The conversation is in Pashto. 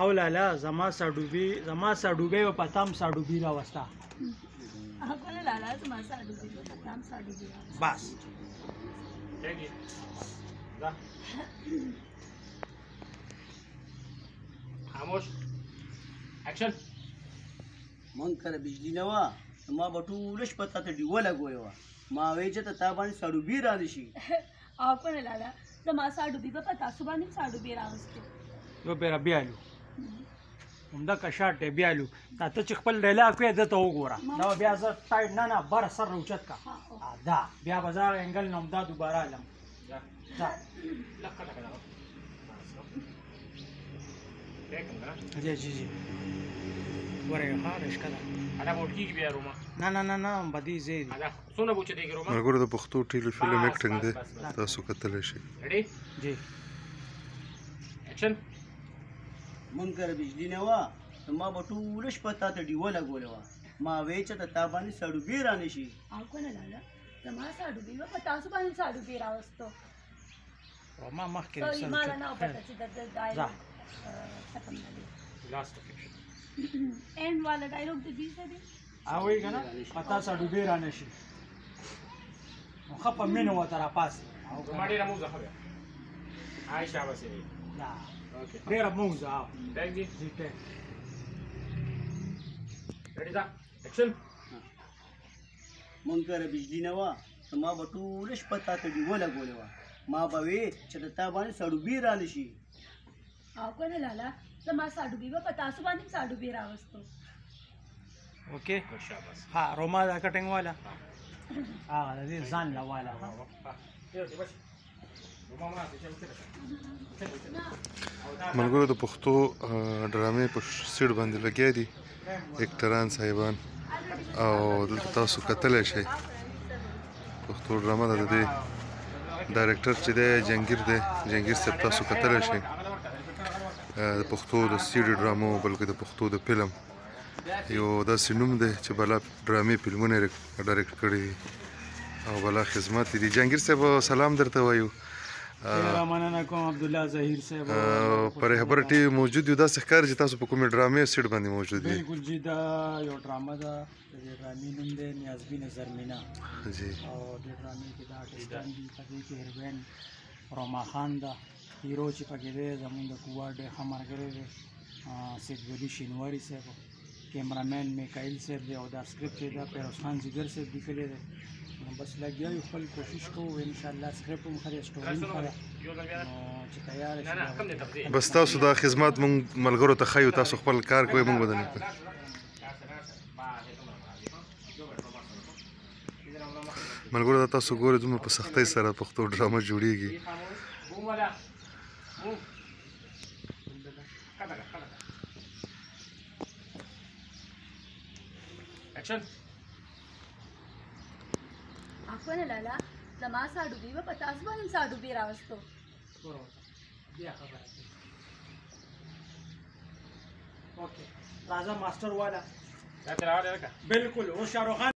او لالا زما ساډوبي او پتام ساډوبي راوستا اګوره لالا زما ساډوبي او پتام ساډوبي بس چنگی دا خاموش اکشن من کله بجلی نه وه ما به ټوله شپه تا ته ډیوه لګولې وه ما وی چې ته تا باندې ساډوبي را نشي اګوره لالا زما ساډوبي په تاسو باندې ساډوبي راوستو یو پیرا بیالو همدا کشاټ دی بیالو تا ته چې خپل ډیلاګ کوې دته وګوره دا بیا زه ټایټ نه بر سر راوچت کا دا بیا به زه انګل نوم دا دوباره علم دا لقا جی جی جی ورې ها رشکدا انا ووټ کیږي بیا روما نه بدی زیدي انا څونه بوچ دیږي روما ملګرو د پښتو ټیلی فلم اکټینګ دی تاسو کتلی شئ ریډي جی اکشن من کله بجلی نه وه ما به ټوله شپه تا ته ډیوه لګولې وه ما وی چې ته تا باندې ساډوبي را نشي اګوره لالا زما ساډوبي په تاسو باندې ساډوبي راوستو ما مخکې سوري ما نه پته چې د ډایلوګ ختم نه دی لاست اکشن اینڈ والا ډایلوګ د دې څه دی اوی کنه پتا ساډوبي را نشي نو خپه مینه و تر پاس روما ډیره موزه خو بیا عایشه بسې لا اوکې ډیره موزه ټیک دی جی ټیک ریډي دا اکشن من کله بجلی نه وه ما به ټوله شپه تا ته ډیوه لګولې وه ما به وی چې ته تا باندې ساډوبي را نشي اګوره لالا زما ساډوبي په تاسو باندې ساډوبي راوستو اوکې شاباس ها روما دا کټینګ والا ها د دې ځان لا والا ملګرو د پښتو ډرامې په سیټ باندې لګیا دي اکټران صاحبان او دلته تاسو کتلی شئ پښتو ډرامه ده د دې ډایرکټر چې دی جهانګیر صاحب تاسو کتلی شئ د پښتو د سیډي ډرامو بلکې د پښتو د فلم یو داسې نوم دی چې بلا ډرامې فلمونه یې ډایرکټ کړي دي او بلا خدمت دي جهانګیر صاحب سلام درته وایو مننه کوم عبدالله ظهیر صاحب پر خبر ټي وي موجود یو داسې ښکاري چې تاسو په کومې ډرامې سیټ باندې موجود دي بالکل جی دا یو ډرامه ده د دې ډرامې نوم دی نیازبین زرمینا جی او د ډرامې کې دا آرټسټان دي په دې کې هیروین روما خان ده هیرو چې پکې دی زمونږ د کوواډ ډېر ښه ملګری دی سید ولی شینواري صاحب کیمرامین میکایل صاحب دی او دا سکرپټ چې دا پیروز خان جګر صاحب لیکلی دی بس لګیا یو خپل کوشش کوو انشاءالله سکرپټ هم ښه دی سټوري هم ښه ده چې تیار شي بس تاسو دا خدمات مونږ ملګرو ته ښیو تاسو خپل کار کوئ مونږ به د ملګرو دا تاسو ګورئ دومره په سختۍ سره پښتو ډرامه جوړیږي اکشن اګوره لالا زما ساډوبي په تاسو باندې ساډوبي راوستو بیا خبره اوکې راځه ماستر والا دا تر اوره بالکل او شاروخ